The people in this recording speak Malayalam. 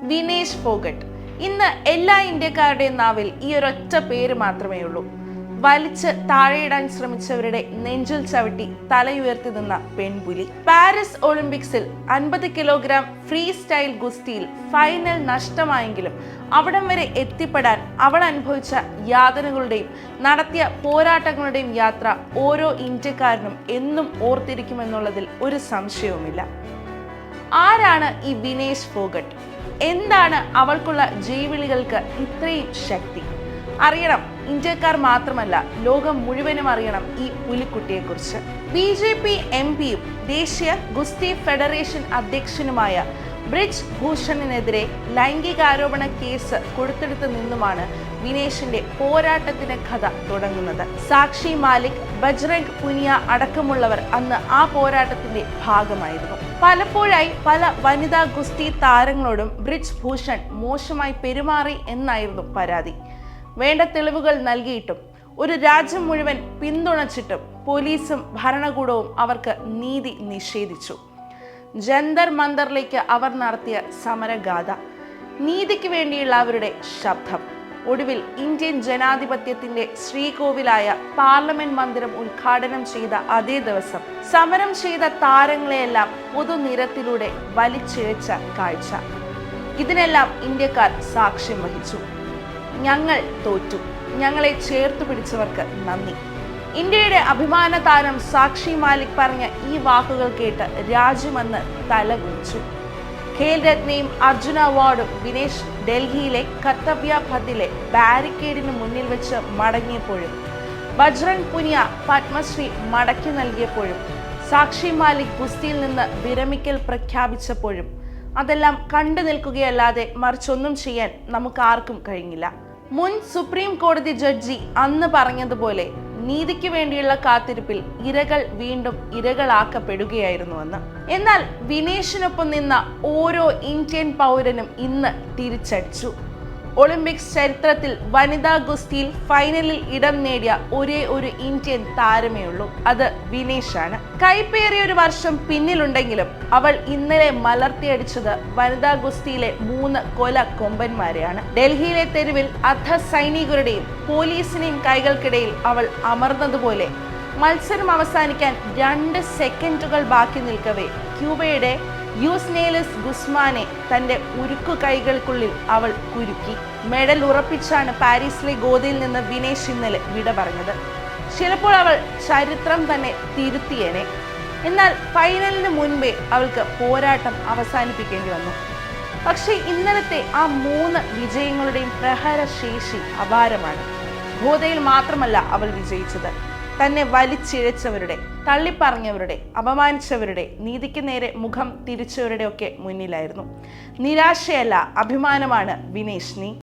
വിനേഷ് ഫോഗട്ട്. ഇന്ന് എല്ലാ ഇന്ത്യക്കാരുടെയും നാവിൽ ഈ ഒരൊറ്റ പേര് മാത്രമേ ഉള്ളൂ. വലിച്ച് താഴെയിടാൻ ശ്രമിച്ചവരുടെ നെഞ്ചിൽ ചവിട്ടി തലയുയർത്തി നിന്ന പെൺപുലി. പാരീസ് ഒളിമ്പിക്സിൽ 50 കിലോഗ്രാം ഫ്രീ സ്റ്റൈൽ ഗുസ്തിയിൽ ഫൈനൽ നഷ്ടമായെങ്കിലും അവിടം വരെ എത്തിപ്പെടാൻ അവൾ അനുഭവിച്ച യാതനകളുടെയും നടത്തിയ പോരാട്ടങ്ങളുടെയും യാത്ര ഓരോ ഇന്ത്യക്കാരനും എന്നും ഓർത്തിരിക്കുമെന്നുള്ളതിൽ ഒരു സംശയവുമില്ല. ആരാണ് ഈ വിനേഷ് ഫോഗട്ട്? എന്താണ് അവൾക്കുള്ള ജൈവിളികൾക്ക് ഇത്രയും ശക്തി? അറിയണം, ഇന്ത്യക്കാർ മാത്രമല്ല, ലോകം മുഴുവനും അറിയണം ഈ പുലിക്കുട്ടിയെക്കുറിച്ച്. BJP MPയും ദേശീയ ഗുസ്തി ഫെഡറേഷൻ അധ്യക്ഷനുമായ ബ്രിജ് ഭൂഷണിനെതിരെ ലൈംഗികാരോപണ കേസ് കൊടുത്തെടുത്ത് നിന്നുമാണ് വിനേഷിന്റെ പോരാട്ടത്തിന്റെ കഥ തുടങ്ങുന്നത്. സാക്ഷി മാലിക്, ബജ്രംഗ് പുനിയ അടക്കമുള്ളവർ അന്ന് ആ പോരാട്ടത്തിന്റെ ഭാഗമായിരുന്നു. പലപ്പോഴായി പല വനിതാ ഗുസ്തി താരങ്ങളോടും ബ്രിജ് ഭൂഷൺ മോശമായി പെരുമാറി എന്നായിരുന്നു പരാതി. വേണ്ട തെളിവുകൾ നൽകിയിട്ടും ഒരു രാജ്യം മുഴുവൻ പിന്തുണച്ചിട്ടും പോലീസും ഭരണകൂടവും അവർക്ക് നീതി നിഷേധിച്ചു. ജന്തർ മന്ദറിലേക്ക് അവർ നടത്തിയ സമരഗാഥ, നീതിക്ക് വേണ്ടിയുള്ള അവരുടെ ശബ്ദം, ഒടുവിൽ ഇന്ത്യൻ ജനാധിപത്യത്തിന്റെ ശ്രീകോവിലായ പാർലമെന്റ് മന്ദിരം ഉദ്ഘാടനം ചെയ്ത അതേ ദിവസം സമരം ചെയ്ത താരങ്ങളെയെല്ലാം പൊതുനിരത്തിലൂടെ വലിച്ചിഴച്ച കാഴ്ച. ഇതിനെല്ലാം ഇന്ത്യക്കാർ സാക്ഷ്യം വഹിച്ചു. ഞങ്ങൾ തോറ്റു, ഞങ്ങളെ ചേർത്തു പിടിച്ചവർക്ക് നന്ദി. ഇന്ത്യയുടെ അഭിമാന താരം സാക്ഷി മാലിക് പറഞ്ഞ ഈ വാക്കുകൾ കേട്ട് രാജ്യമന്ന് തലകുനിച്ചു. ഖേൽ രത്നയും അർജുന അവാർഡും വിനേഷ് ഡൽഹിയിലെ കർത്തവ്യ പഥിലെ ബാരിക്കേഡിന് മുന്നിൽ വെച്ച് മടങ്ങിയപ്പോഴും ബജ്രംഗ് പുനിയ പത്മശ്രീ മടക്കി നൽകിയപ്പോഴും സാക്ഷി മാലിക് ഗുസ്തിയിൽ നിന്ന് വിരമിക്കൽ പ്രഖ്യാപിച്ചപ്പോഴും അതെല്ലാം കണ്ടു നിൽക്കുകയല്ലാതെ മറിച്ചൊന്നും ചെയ്യാൻ നമുക്ക് ആർക്കും കഴിഞ്ഞില്ല. മുൻ സുപ്രീം കോടതി ജഡ്ജി അന്ന് പറഞ്ഞതുപോലെ നീതിക്ക് വേണ്ടിയുള്ള കാത്തിരിപ്പിൽ ഇരകൾ വീണ്ടും ഇരകളാക്കപ്പെടുകയായിരുന്നുവെന്ന്. എന്നാൽ വിനേഷിനൊപ്പം നിന്ന ഓരോ ഇന്ത്യൻ പൗരനും ഇന്ന് തിരിച്ചടിച്ചു. ഒളിമ്പിക്സ് ചരിത്രത്തിൽ വനിതാ ഗുസ്തിയിൽ ഫൈനലിൽ ഇടം നേടിയ ഒരേ ഒരു ഇന്ത്യൻ താരമേ ഉള്ളൂ, അത് വിനേഷാണ്. കൈപ്പേറിയ ഒരു വർഷം പിന്നിലുണ്ടെങ്കിലും അവൾ ഇന്നലെ മലർത്തിയടിച്ചത് വനിതാ ഗുസ്തിയിലെ 3 കൊല കൊമ്പന്മാരെയാണ്. ഡൽഹിയിലെ തെരുവിൽ അർദ്ധസൈനികരുടെയും പോലീസിനെയും കൈകൾക്കിടയിൽ അവൾ അമർന്നതുപോലെ മത്സരം അവസാനിക്കാൻ 2 സെക്കൻഡുകൾ ബാക്കി നിൽക്കവേ ക്യൂബയുടെ യൂസ്നേലിസ് ഗുസ്മാനെ തന്റെ ഉരുക്കു കൈകൾക്കുള്ളിൽ അവൾ കുരുക്കി. മെഡൽ ഉറപ്പിച്ചാണ് പാരീസിലെ ഗോദയിൽ നിന്ന് വിനേഷ് ഇന്നലെ വിട പറഞ്ഞത്. ചിലപ്പോൾ അവൾ ചരിത്രം തന്നെ തിരുത്തിയേനെ. എന്നാൽ ഫൈനലിന് മുൻപേ അവൾക്ക് പോരാട്ടം അവസാനിപ്പിക്കേണ്ടി വന്നു. പക്ഷേ ഇന്നലത്തെ ആ 3 വിജയങ്ങളുടെയും പ്രഹരശേഷി അപാരമാണ്. ഗോദയിൽ മാത്രമല്ല അവൾ വിജയിച്ചത്, തന്നെ വലിച്ചിഴച്ചവരുടെ, തള്ളിപ്പറഞ്ഞവരുടെ, അപമാനിച്ചവരുടെ, നീതിക്ക് നേരെ മുഖം തിരിച്ചവരുടെ ഒക്കെ മുന്നിലായിരുന്നു. നിരാശയല്ല, അഭിമാനമാണ് വിനേഷ് നീ.